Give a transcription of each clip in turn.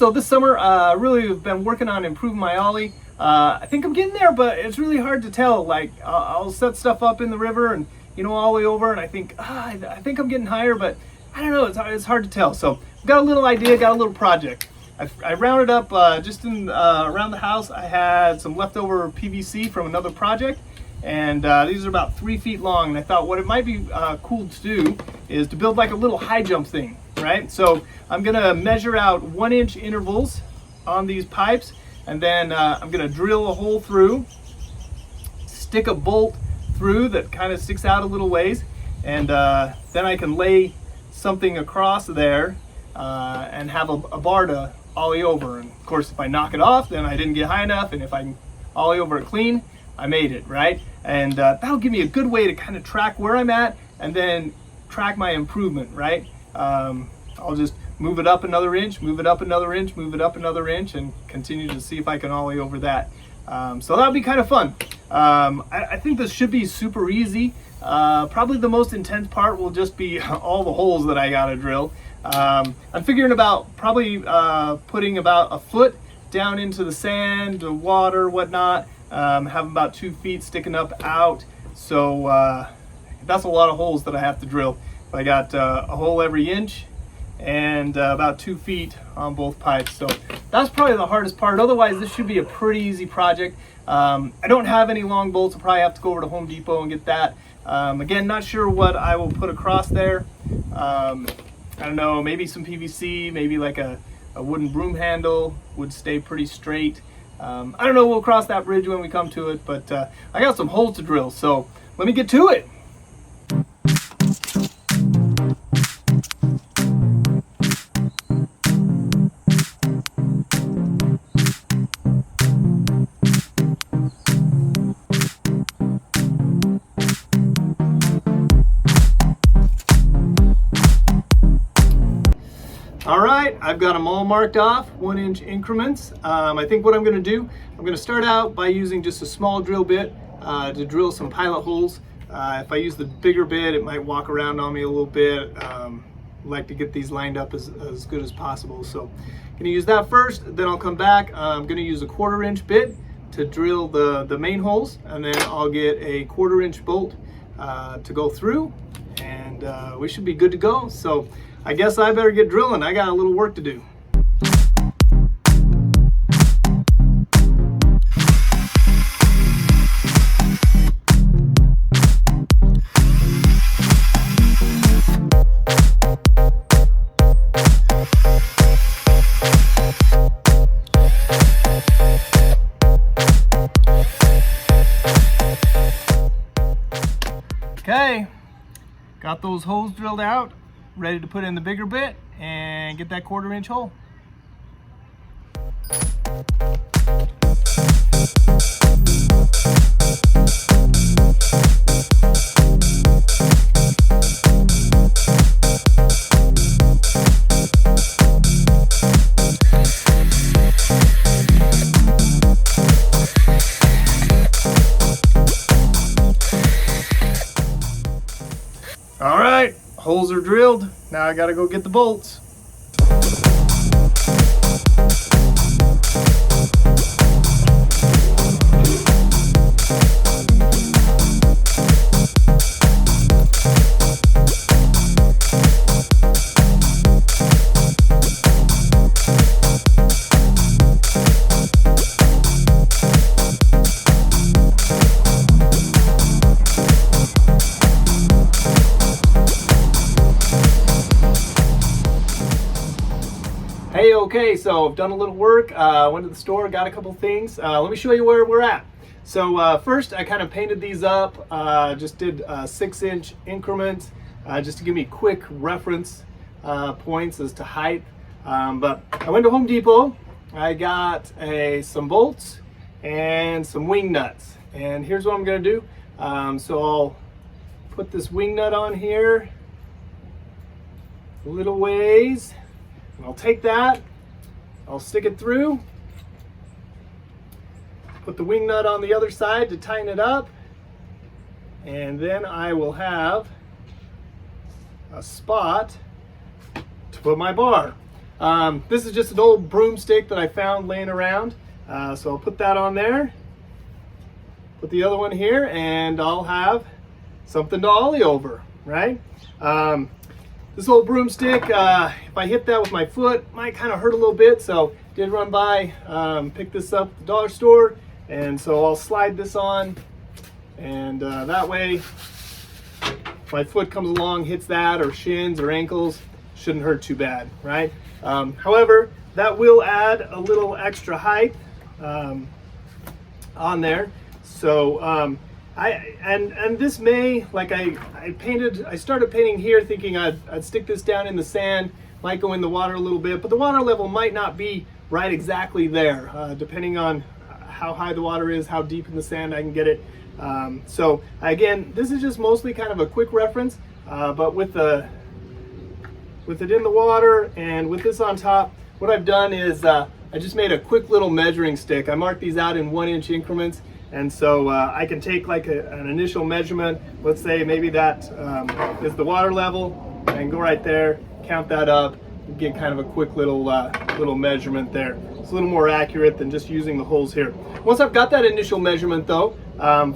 so this summer really have been working on improving my ollie. I think I'm getting there, but it's really hard to tell. Like I'll set stuff up in the river and ollie over, and I think I think I'm getting higher, but I don't know, it's hard to tell. So I've got a little idea, got a little project. I rounded up just in around the house. I had some leftover PVC from another project, and these are about 3 feet long, and I thought what it might be cool to do is to build like a little high jump thing, right? So I'm gonna measure out 1-inch intervals on these pipes, and then I'm gonna drill a hole through, stick a bolt through that kind of sticks out a little ways, and then I can lay something across there and have a bar to ollie over. And of course, if I knock it off, then I didn't get high enough, and if I ollie over it clean, I made it, right? And that'll give me a good way to kind of track where I'm at and then track my improvement, right? I'll just move it up another inch, move it up another inch, move it up another inch, and continue to see if I can ollie over that. So that'll be kind of fun. I think this should be super easy. Probably the most intense part will just be all the holes that I gotta drill. I'm figuring about probably putting about 1 foot down into the sand, the water, whatnot. Have about 2 feet sticking up out. So that's a lot of holes that I have to drill. I got a hole every inch and about 2 feet on both pipes. So that's probably the hardest part. Otherwise, this should be a pretty easy project. I don't have any long bolts. I'll probably have to go over to Home Depot and get that. Again, not sure what I will put across there. I don't know, maybe some PVC, maybe like a wooden broom handle would stay pretty straight. I don't know, we'll cross that bridge when we come to it, but I got some holes to drill, so let me get to it. All right, I've got them all marked off, 1-inch increments. I think what I'm gonna do, I'm gonna start out by using just a small drill bit to drill some pilot holes. If I use the bigger bit, it might walk around on me a little bit. I like to get these lined up as good as possible. So I'm gonna use that first, then I'll come back. I'm gonna use a 1/4-inch bit to drill the main holes, and then I'll get a 1/4-inch bolt to go through, and we should be good to go. So I guess I better get drilling. I got a little work to do. Okay, got those holes drilled out, ready to put in the bigger bit and get that 1/4-inch hole. All right, holes are drilled. Now I gotta go get the bolts. Hey, okay, so I've done a little work, went to the store, got a couple things. Let me show you where we're at. So first I kind of painted these up, just did 6-inch increments, just to give me quick reference points as to height. But I went to Home Depot, I got some bolts and some wing nuts. And here's what I'm gonna do. So I'll put this wing nut on here, a little ways. I'll take that, I'll stick it through, put the wing nut on the other side to tighten it up, and then I will have a spot to put my bar. This is just an old broomstick that I found laying around. So I'll put that on there. Put the other one here, and I'll have something to ollie over, right? This old broomstick, if I hit that with my foot, might kind of hurt a little bit. So did run by, pick this up at the dollar store, and so I'll slide this on, and that way, if my foot comes along, hits that, or shins or ankles, shouldn't hurt too bad, right? However, that will add a little extra height on there. So and this may, like I started painting here thinking I'd stick this down in the sand, might go in the water a little bit, but the water level might not be right exactly there, depending on how high the water is, how deep in the sand I can get it. So again, this is just mostly kind of a quick reference, but with it in the water and with this on top, what I've done is I just made a quick little measuring stick. I marked these out in 1-inch increments. And so I can take like an initial measurement. Let's say maybe that is the water level, and go right there, count that up, and get kind of a quick little measurement there. It's a little more accurate than just using the holes here. Once I've got that initial measurement though,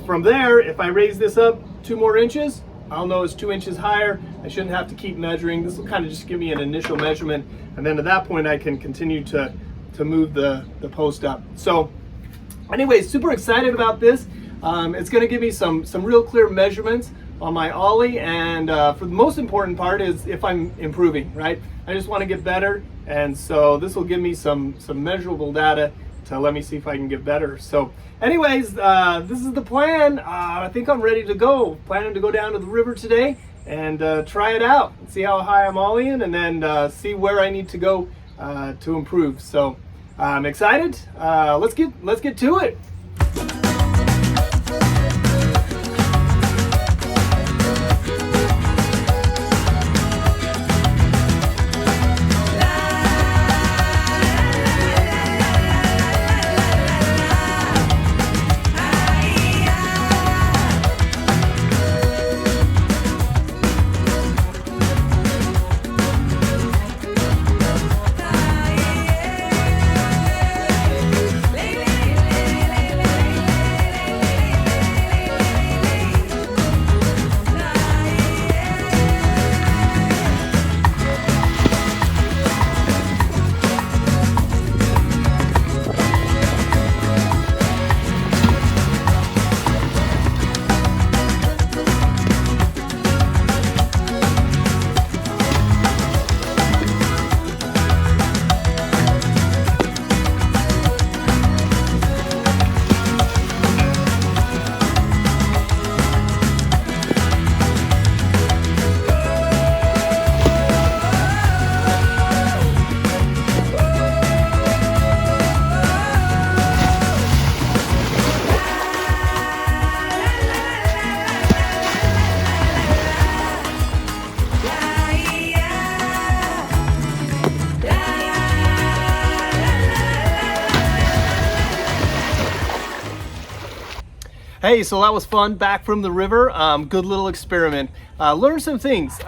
from there, if I raise this up 2 more inches, I'll know it's 2 inches higher. I shouldn't have to keep measuring. This will kind of just give me an initial measurement, and then at that point I can continue to move the post up. So anyway, super excited about this. It's going to give me some real clear measurements on my ollie, and for the most important part is if I'm improving, right? I just want to get better, and so this will give me some measurable data to let me see if I can get better. So anyways, this is the plan. I think I'm ready to go. Planning to go down to the river today and try it out, see how high I'm ollieing, and then see where I need to go to improve. So I'm excited. Let's get to it. Hey, so that was fun, back from the river. Good little experiment. Learned some things.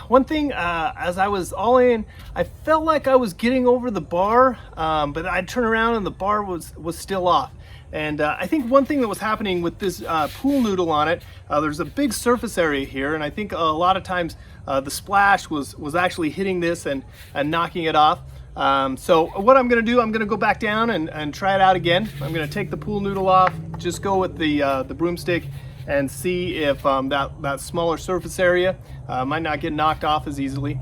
One thing, as I was ollieing, I felt like I was getting over the bar, but I'd turn around and the bar was still off. And I think one thing that was happening with this pool noodle on it, there's a big surface area here, and I think a lot of times the splash was actually hitting this and knocking it off. So what I'm going to do, I'm going to go back down and try it out again. I'm going to take the pool noodle off, just go with the broomstick, and see if that smaller surface area might not get knocked off as easily.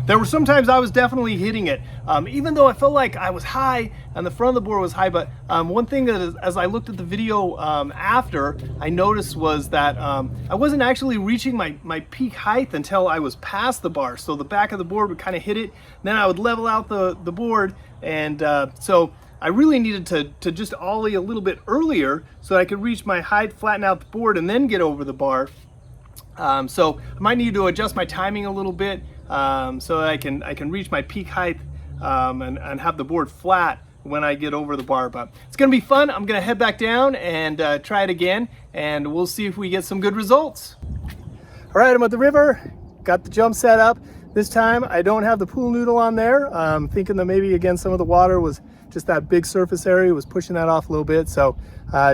There were some times I was definitely hitting it, even though I felt like I was high and the front of the board was high. But one thing that as I looked at the video after, I noticed was that I wasn't actually reaching my peak height until I was past the bar. So the back of the board would kind of hit it, then I would level out the board, and so I really needed to just ollie a little bit earlier so I could reach my height, flatten out the board, and then get over the bar. So I might need to adjust my timing a little bit so that I can reach my peak height and have the board flat when I get over the bar. But it's gonna be fun. I'm gonna head back down and try it again, and we'll see if we get some good results. All right, I'm at the river, got the jump set up. This time I don't have the pool noodle on there. I'm thinking that maybe again some of the water was just that big surface area was pushing that off a little bit. So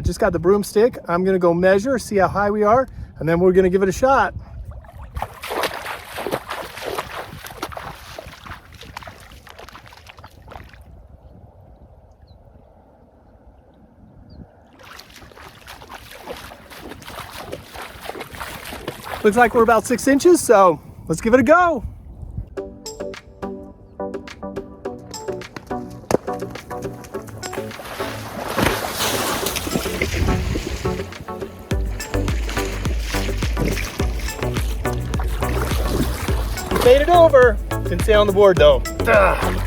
just got the broomstick. I'm gonna go measure, see how high we are, and then we're gonna give it a shot. Looks like we're about 6 inches, so let's give it a go. Made it over. Didn't stay on the board though. Ugh.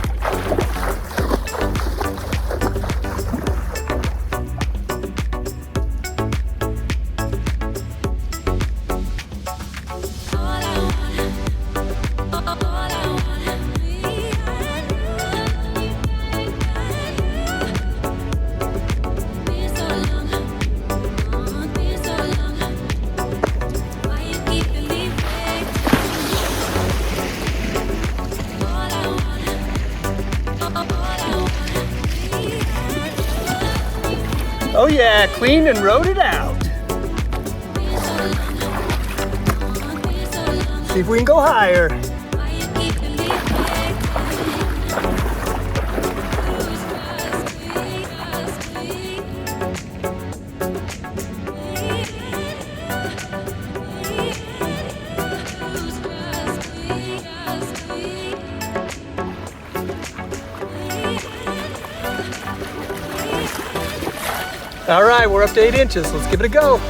Oh yeah, cleaned and rode it out. See if we can go higher. All right, we're up to 8 inches. Let's give it a go.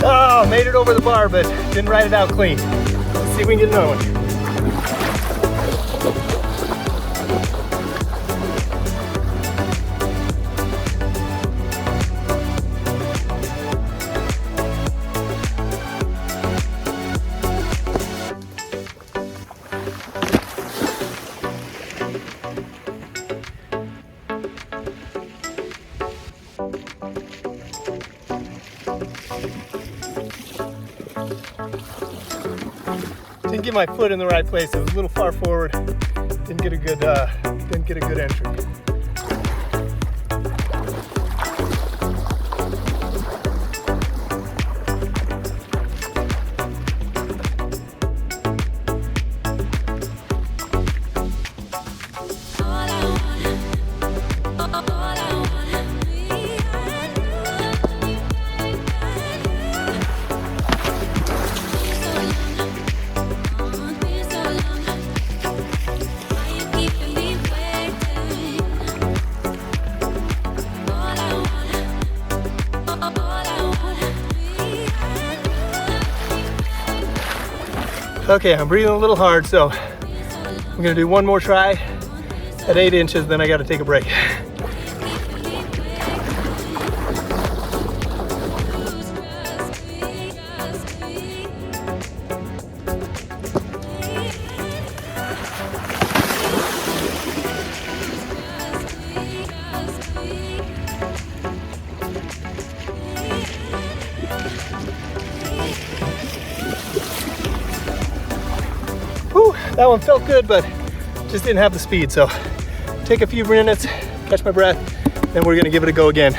Oh, made it over the bar, but didn't ride it out clean. Let's see if we can get another one. Didn't get my foot in the right place. It was a little far forward. Didn't get a good entry. Okay, I'm breathing a little hard, so I'm gonna do one more try at 8 inches, then I gotta take a break. Whew, that one felt good, but just didn't have the speed. So take a few minutes, catch my breath, then we're gonna give it a go again.